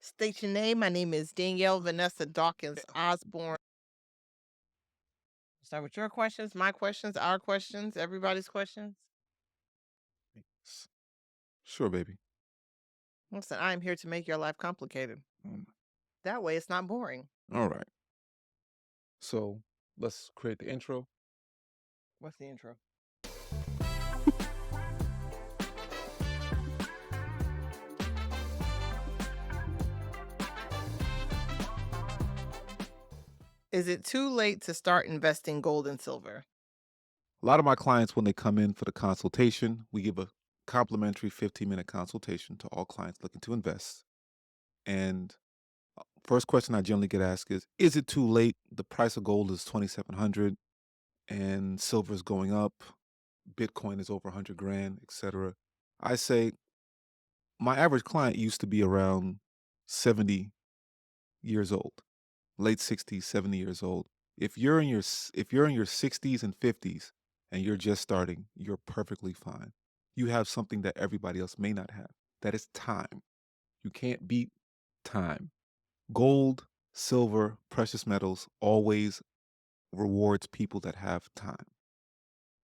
State your name. My name is Danielle Vanessa Dawkins Osborne. Start with your questions, my questions, our questions, everybody's questions. Sure, baby. Listen, I am here to make your life complicated. Um, That way it's not boring. all right. So let's create the intro. What's the intro? Is it too late to start investing gold and silver? A lot of my clients, when they come in for the consultation, we give a complimentary 15-minute consultation to all clients looking to invest. And first question I generally get asked is it too late? The price of gold is 2,700 and silver is going up. Bitcoin is over 100 grand, etc. I say my average client used to be around 70 years old, late 60s, 70 years old. If you're in your 60s and 50s and you're just starting, you're perfectly fine. You have something that everybody else may not have. That is time. You can't beat time. Gold, silver, precious metals always rewards people that have time.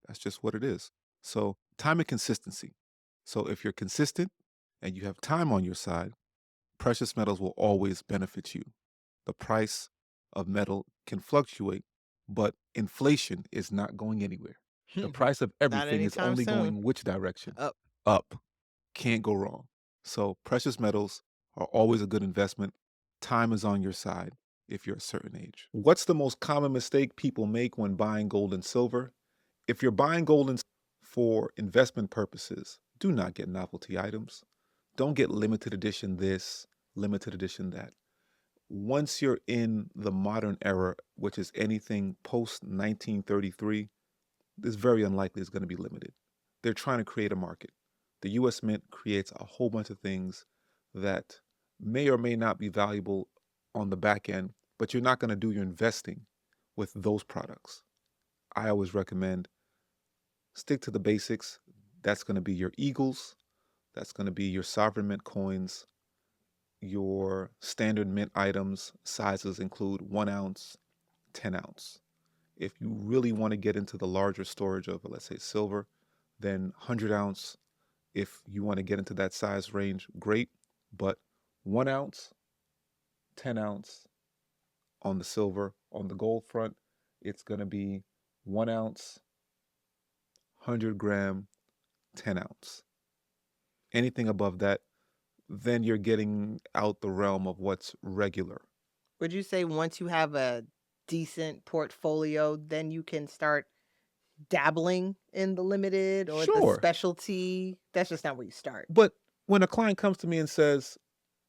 That's just what it is. So, time and consistency. So, if you're consistent and you have time on your side, precious metals will always benefit you. The price of metal can fluctuate, but inflation is not going anywhere. The price of Not everything is anytime only soon. going which direction? Up. Up. Can't go wrong. So precious metals are always a good investment. Time is on your side if you're a certain age. What's the most common mistake people make when buying gold and silver? If you're buying gold and for investment purposes, do not get novelty items. Don't get limited edition this, limited edition that. Once you're in the modern era, which is anything post 1933, it's very unlikely it's going to be limited. They're trying to create a market. The US Mint creates a whole bunch of things that may or may not be valuable on the back end, but you're not going to do your investing with those products. I always recommend stick to the basics. That's going to be your Eagles, that's going to be your sovereign mint coins. Your standard mint items sizes include 1 ounce, 10 ounce. If you really want to get into the larger storage of, let's say, silver, then 100 ounce. If you want to get into that size range, great. But 1 ounce, 10 ounce on the silver. On the gold front, it's going to be 1 ounce, 100 gram, 10 ounce. Anything above that, then you're getting out the realm of what's regular. Would you say once you have a decent portfolio, then you can start dabbling in the limited or the Sure. specialty? That's just not where you start. But when a client comes to me and says,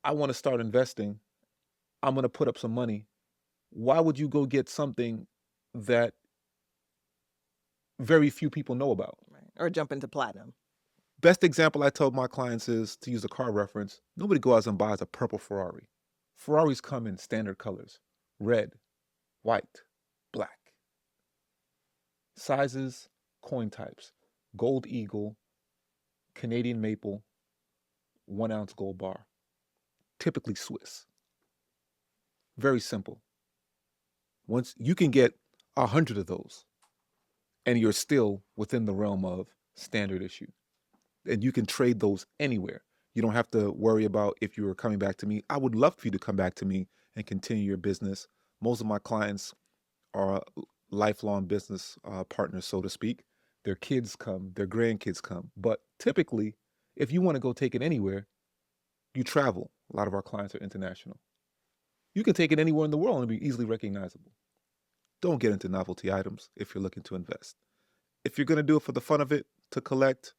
I want to start investing, I'm going to put up some money, why would you go get something that very few people know about? Right. Or jump into platinum. Best example I tell my clients is, to use a car reference, nobody goes out and buys a purple Ferrari. Ferraris come in standard colors: red, white, black. Sizes, coin types: gold eagle, Canadian maple, 1 ounce gold bar, typically Swiss. Very simple. Once you can get 100 of those, and you're still within the realm of standard issue. And you can trade those anywhere. You don't have to worry about if you're coming back to me. I would love for you to come back to me and continue your business. Most of my clients are lifelong business partners, so to speak. Their kids come, their grandkids come. But typically, if you want to go take it anywhere, you travel. A lot of our clients are international. You can take it anywhere in the world and be easily recognizable. Don't get into novelty items if you're looking to invest. If you're going to do it for the fun of it, to collect,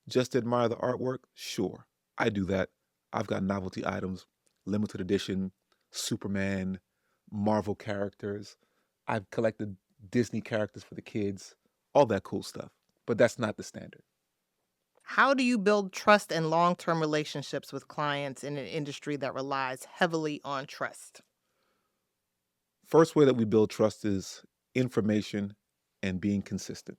just admire the artwork, sure, I do that. I've got novelty items, limited edition, Superman, Marvel characters. I've collected Disney characters for the kids, all that cool stuff. But that's not the standard. How do you build trust and long term relationships with clients in an industry that relies heavily on trust? First way that we build trust is information and being consistent.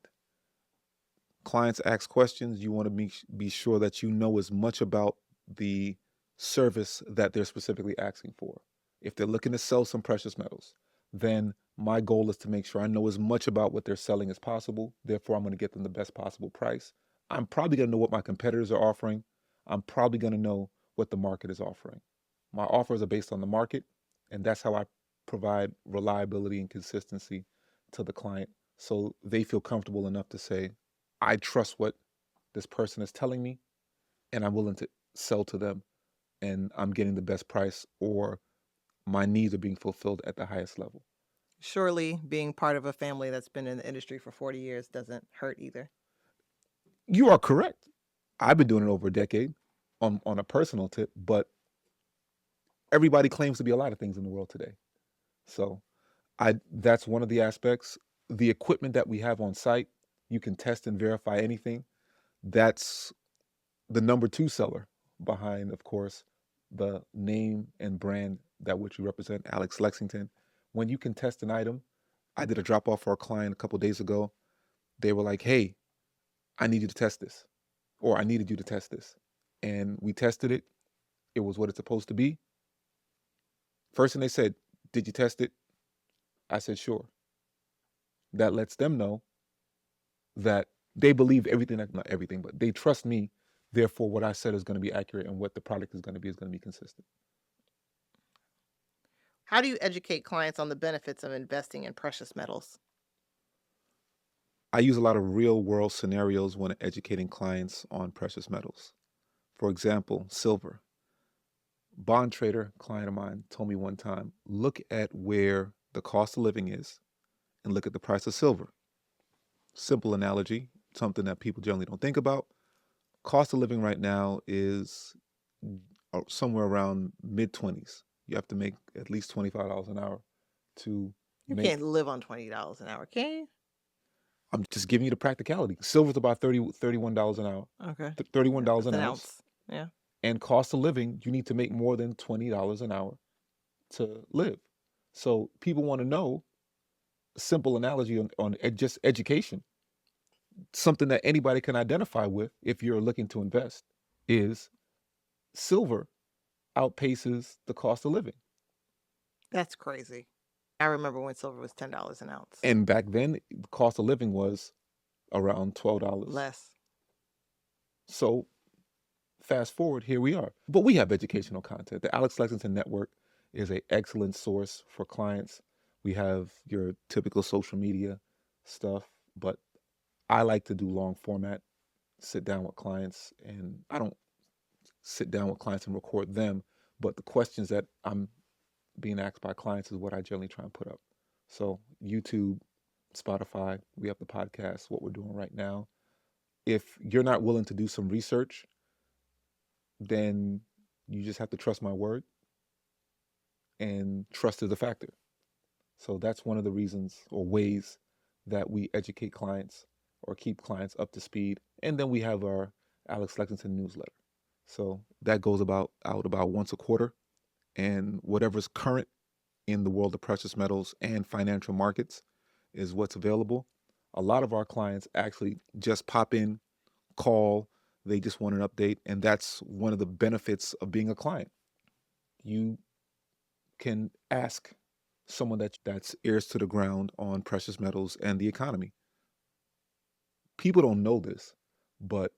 Clients ask questions, you want to be sure that you know as much about the service that they're specifically asking for. If they're looking to sell some precious metals, then my goal is to make sure I know as much about what they're selling as possible. Therefore, I'm going to get them the best possible price. I'm probably going to know what my competitors are offering. I'm probably going to know what the market is offering. My offers are based on the market, and that's how I provide reliability and consistency to the client so they feel comfortable enough to say, I trust what this person is telling me, and I'm willing to sell to them, and I'm getting the best price, or my needs are being fulfilled at the highest level. Surely being part of a family that's been in the industry for 40 years doesn't hurt either. You are correct. I've been doing it over a decade on a personal tip, but everybody claims to be a lot of things in the world today. So that's one of the aspects. The equipment that we have on site, you can test and verify anything. That's the number two seller behind, of course, the name and brand that which you represent, Alex Lexington. When you can test an item, I did a drop off for a client a couple days ago. They were like, "Hey, I need you to test this," or "I needed you to test this," and we tested it. It was what it's supposed to be. First thing they said, "Did you test it?" I said, "Sure." That lets them know that they believe everything, not everything, but they trust me. Therefore, what I said is going to be accurate, and what the product is going to be consistent. How do you educate clients on the benefits of investing in precious metals? I use a lot of real world scenarios when educating clients on precious metals. For example, silver. Bond trader client of mine told me one time, look at where the cost of living is and look at the price of silver. Simple analogy, something that people generally don't think about. Cost of living right now is somewhere around mid 20s. You have to make at least $25 an hour to You make. can't live on $20 an hour, can you? I'm just giving you the practicality. Silver's about $31 an hour, Okay. $31 That's an an ounce. ounce. Yeah. And cost of living, you need to make more than $20 an hour to live. So people want to know, simple analogy on just education, something that anybody can identify with if you're looking to invest, is silver outpaces the cost of living. That's crazy. I remember when silver was $10 an ounce. And back then, the cost of living was around $12. Less. So fast forward, here we are. But we have educational content. The Alex Lexington Network is an excellent source for clients. We have your typical social media stuff, but I like to do long format, sit down with clients, and I don't sit down with clients and record them, but the questions that I'm being asked by clients is what I generally try and put up. So YouTube, Spotify, we have the podcast, what we're doing right now. If you're not willing to do some research, then you just have to trust my word, and trust is a factor. So that's one of the reasons or ways that we educate clients or keep clients up to speed. And then we have our Alex Lexington newsletter. So that goes out about once a quarter, and whatever's current in the world of precious metals and financial markets is what's available. A lot of our clients actually just pop in, call, they just want an update, and that's one of the benefits of being a client. You can ask someone that's ears to the ground on precious metals and the economy. People don't know this, but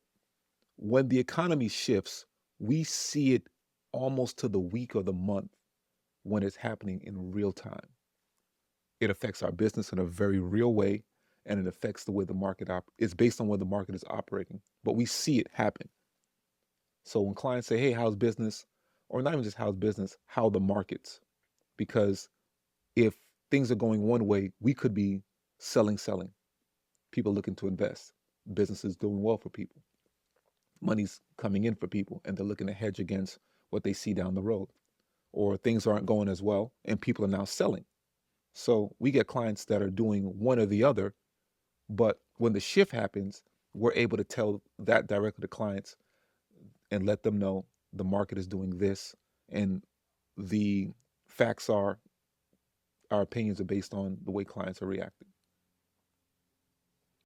when the economy shifts, we see it almost to the week or the month when it's happening in real time. It affects our business in a very real way, and it affects the way the market it's based on where the market is operating, but we see it happen. So when clients say, hey, how's business? Or not even just how's business, how the markets? Because if things are going one way, we could be selling, people looking to invest, businesses doing well for people, money's coming in for people, and they're looking to hedge against what they see down the road. Or things aren't going as well, and people are now selling. So we get clients that are doing one or the other, but when the shift happens, we're able to tell that directly to clients and let them know the market is doing this, and the facts are, our opinions are based on the way clients are reacting.